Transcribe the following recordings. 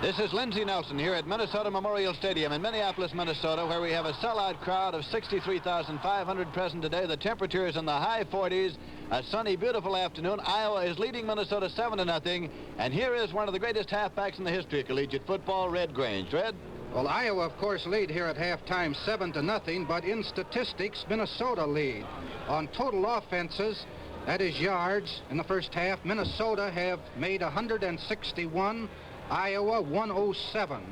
This is Lindsey Nelson here at Minnesota Memorial Stadium in Minneapolis, Minnesota, where we have a sellout crowd of 63,500 present today. The temperature is in the high 40s. A sunny, beautiful afternoon. Iowa is leading Minnesota 7-0. And here is one of the greatest halfbacks in the history of collegiate football, Red Grange. Red? Well, Iowa, of course, lead here at halftime 7-0, but in statistics, Minnesota lead. On total offenses, that is yards, in the first half, Minnesota have made 161, Iowa 107.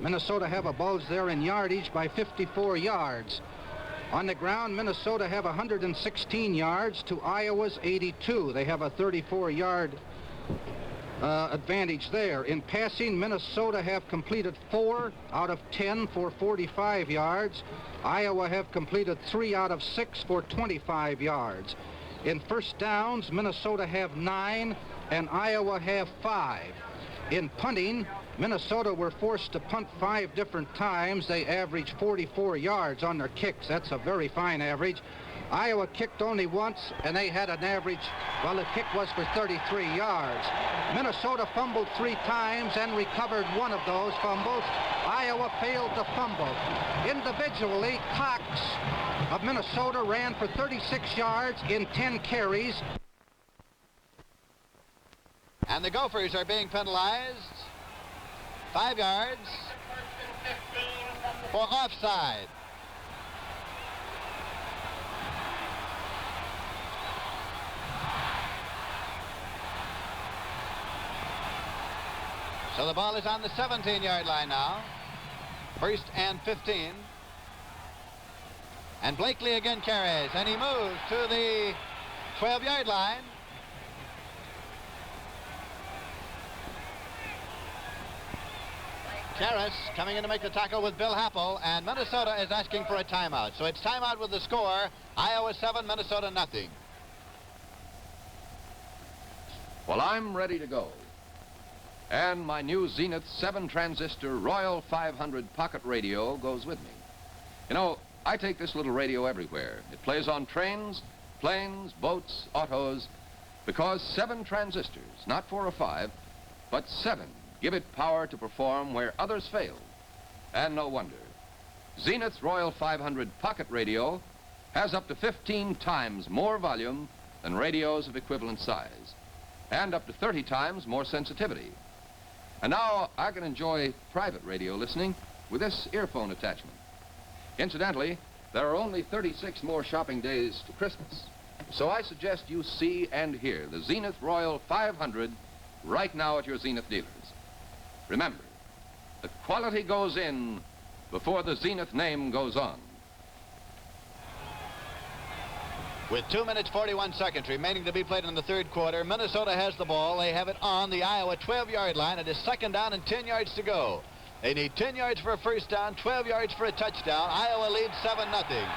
Minnesota have a bulge there in yardage by 54 yards. On the ground, Minnesota have 116 yards to Iowa's 82. They have a 34-yard advantage there. In passing, Minnesota have completed 4 out of 10 for 45 yards. Iowa have completed 3 out of 6 for 25 yards. In first downs, Minnesota have 9 and Iowa have 5. In punting, Minnesota were forced to punt 5 different times. They averaged 44 yards on their kicks. That's a very fine average. Iowa kicked only once, and they had an average, well, the kick was for 33 yards. Minnesota fumbled 3 times and recovered 1 of those fumbles. Iowa failed to fumble. Individually, Cox of Minnesota ran for 36 yards in 10 carries. And the Gophers are being penalized 5 yards for offside. So the ball is on the 17-yard line now. 1st and 15. And Blakely again carries, and he moves to the 12-yard line. Karras coming in to make the tackle with Bill Happel, and Minnesota is asking for a timeout. So it's timeout with the score, Iowa 7, Minnesota nothing. Well, I'm ready to go. And my new Zenith 7-transistor Royal 500 pocket radio goes with me. You know, I take this little radio everywhere. It plays on trains, planes, boats, autos, because 7 transistors, not 4 or 5, but 7, give it power to perform where others fail. And no wonder. Zenith's Royal 500 pocket radio has up to 15 times more volume than radios of equivalent size, and up to 30 times more sensitivity. And now I can enjoy private radio listening with this earphone attachment. Incidentally, there are only 36 more shopping days to Christmas, so I suggest you see and hear the Zenith Royal 500 right now at your Zenith dealers. Remember, the quality goes in before the Zenith name goes on. With 2 minutes 41 seconds remaining to be played in the third quarter, Minnesota has the ball. They have it on the Iowa 12-yard line. It is 2nd down and 10 yards to go. They need 10 yards for a first down, 12 yards for a touchdown. Iowa leads 7-0.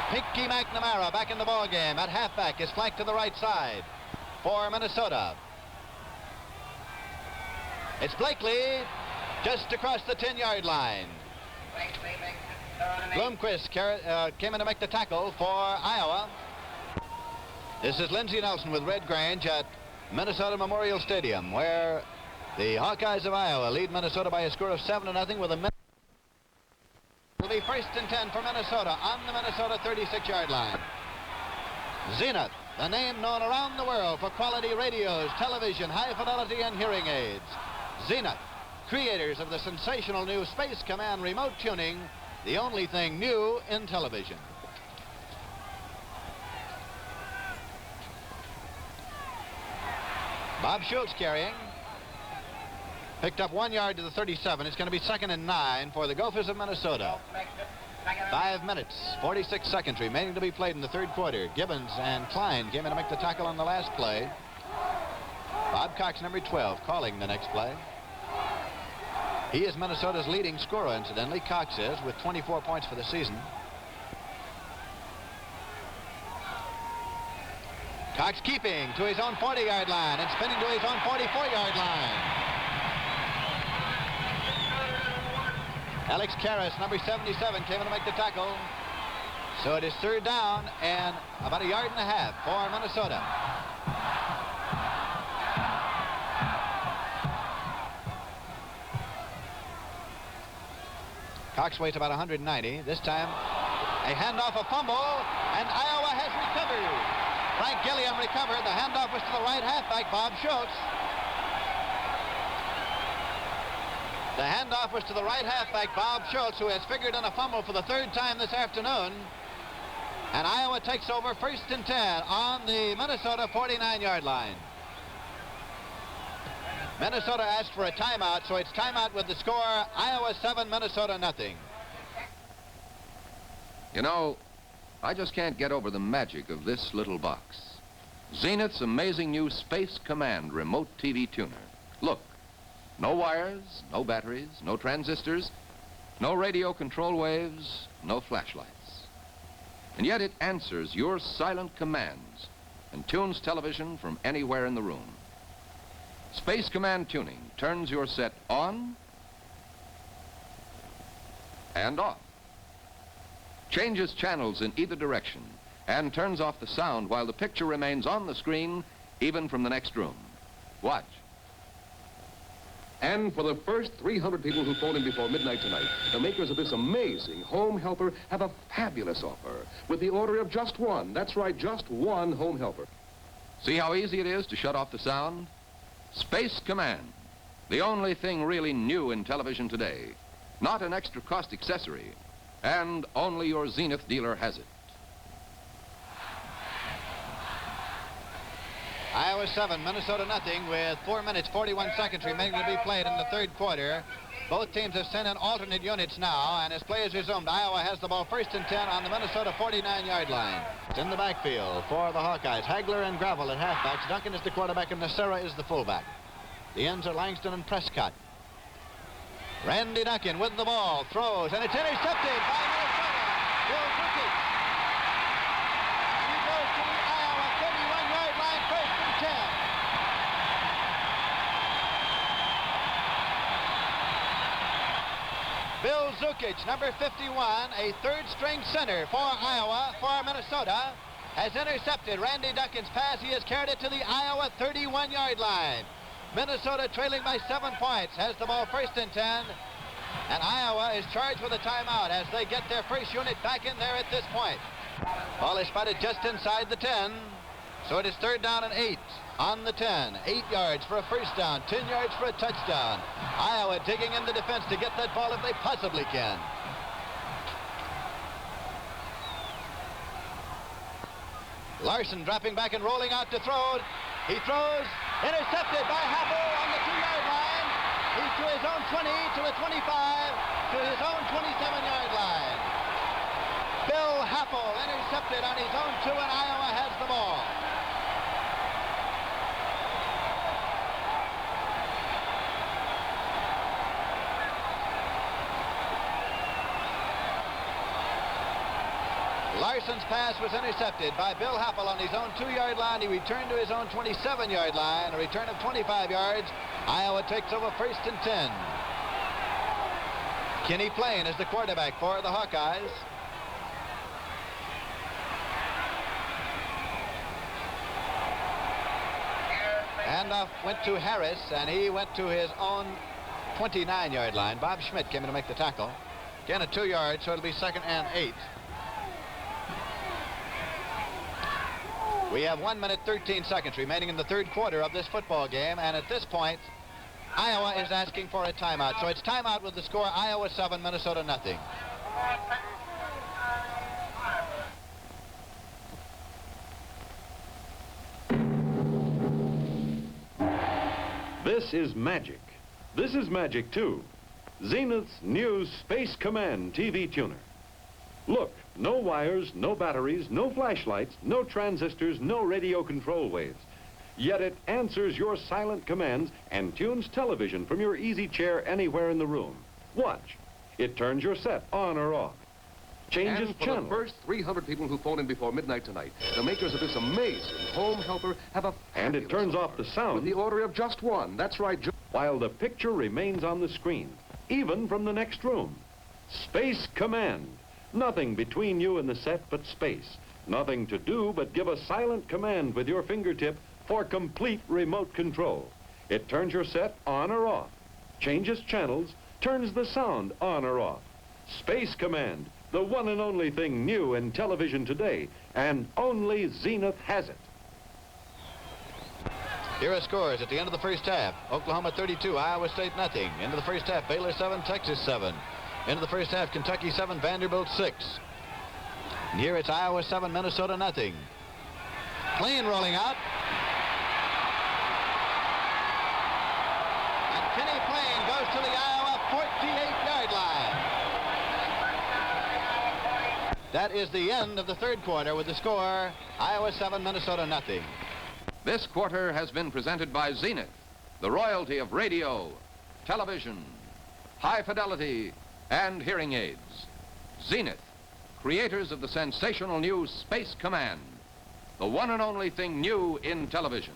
Pinky McNamara back in the ball game at halfback, is flanked to the right side for Minnesota. It's Blakely just across the 10-yard line. Bloomquist came in to make the tackle for Iowa. This is Lindsey Nelson with Red Grange at Minnesota Memorial Stadium, where the Hawkeyes of Iowa lead Minnesota by a score of 7-0 with a minute. It'll be 1st and 10 for Minnesota on the Minnesota 36-yard line. Zenith, the name known around the world for quality radios, television, high fidelity, and hearing aids. Zenith, creators of the sensational new Space Command remote tuning, the only thing new in television. Bob Schultz carrying. Picked up 1 yard to the 37. It's going to be 2nd and 9 for the Gophers of Minnesota. 5 minutes, 46 seconds remaining to be played in the third quarter. Gibbons and Klein came in to make the tackle on the last play. Bob Cox, number 12, calling the next play. He is Minnesota's leading scorer, incidentally. Cox is, with 24 points for the season. Cox keeping to his own 40-yard line and spinning to his own 44-yard line. Alex Karras, number 77, came in to make the tackle. So it is 3rd down and about 1.5 yards for Minnesota. Cox weighs about 190. This time, a handoff, a fumble, and Iowa has recovered. Frank Gilliam recovered. The handoff was to the right halfback, Bob Schultz. The handoff was to the right halfback, Bob Schultz, who has figured in a fumble for the third time this afternoon. And Iowa takes over 1st and 10 on the Minnesota 49-yard line. Minnesota asked for a timeout, so it's timeout with the score, Iowa 7, Minnesota nothing. You know, I just can't get over the magic of this little box. Zenith's amazing new Space Command remote TV tuner. Look, no wires, no batteries, no transistors, no radio control waves, no flashlights. And yet it answers your silent commands and tunes television from anywhere in the room. Space Command tuning turns your set on and off, changes channels in either direction, and turns off the sound while the picture remains on the screen, even from the next room. Watch. And for the first 300 people who phone in before midnight tonight, the makers of this amazing home helper have a fabulous offer with the order of just one. That's right, just one home helper. See how easy it is to shut off the sound? Space Command, the only thing really new in television today. Not an extra cost accessory, and only your Zenith dealer has it. Iowa 7, Minnesota nothing, with 4 minutes, 41 seconds remaining to be played in the third quarter. Both teams have sent in alternate units now, and as play is resumed, Iowa has the ball 1st and 10 on the Minnesota 49-yard line. It's in the backfield for the Hawkeyes. Hagler and Gravel at halfbacks. Duncan is the quarterback, and Nacera is the fullback. The ends are Langston and Prescott. Randy Duncan with the ball, throws, and it's intercepted by Minnesota. Bill Happel. He goes to the Iowa 31-yard line, 1st and 10. Bill Zukic, number 51, a third-string center for Iowa, for Minnesota, has intercepted Randy Duncan's pass. He has carried it to the Iowa 31-yard line. Minnesota, trailing by 7 points, has the ball 1st and 10. And Iowa is charged with a timeout as they get their first unit back in there at this point. Ball is spotted just inside the 10. So it is 3rd down and 8 on the 10. 8 yards for a first down, 10 yards for a touchdown. Iowa digging in the defense to get that ball if they possibly can. Larson dropping back and rolling out to throw. He throws, intercepted by Happel on the 2-yard line. He's to his own 20, to the 25, to his own 27-yard line. Bill Happel intercepted on his own 2, and Iowa has the ball. Larson's pass was intercepted by Bill Happel on his own 2-yard line. He returned to his own 27-yard line, a return of 25 yards. Iowa takes over 1st and 10. Kenny Ploen is the quarterback for the Hawkeyes. Handoff went to Harris, and he went to his own 29-yard line. Bob Schmidt came in to make the tackle. Again, a 2-yard, so it'll be 2nd and 8. We have 1 minute, 13 seconds remaining in the third quarter of this football game, and at this point, Iowa is asking for a timeout. So it's timeout with the score, Iowa 7, Minnesota nothing. This is magic. This is magic, too. Zenith's new Space Command TV tuner. Look, no wires, no batteries, no flashlights, no transistors, no radio control waves. Yet it answers your silent commands and tunes television from your easy chair anywhere in the room. Watch. It turns your set on or off. Changes And for channel. the first 300 people who phone in before midnight tonight, the makers of this amazing home helper have a And it fabulous turns off offer the sound. with the order of just one. That's right. While the picture remains on the screen, even from the next room. Space Command. Nothing between you and the set but space. Nothing to do but give a silent command with your fingertip for complete remote control. It turns your set on or off, changes channels, turns the sound on or off. Space Command, the one and only thing new in television today, and only Zenith has it. Here are scores at the end of the first half. Oklahoma 32, Iowa State nothing. Into the first half, Baylor 7, Texas 7. Into the first half, Kentucky 7, Vanderbilt 6. And here it's Iowa 7, Minnesota nothing. Ploen rolling out. And Kenny Ploen goes to the Iowa 48-yard line. That is the end of the third quarter with the score, Iowa 7, Minnesota nothing. This quarter has been presented by Zenith, the royalty of radio, television, high fidelity, and hearing aids. Zenith, creators of the sensational new Space Command, the one and only thing new in television.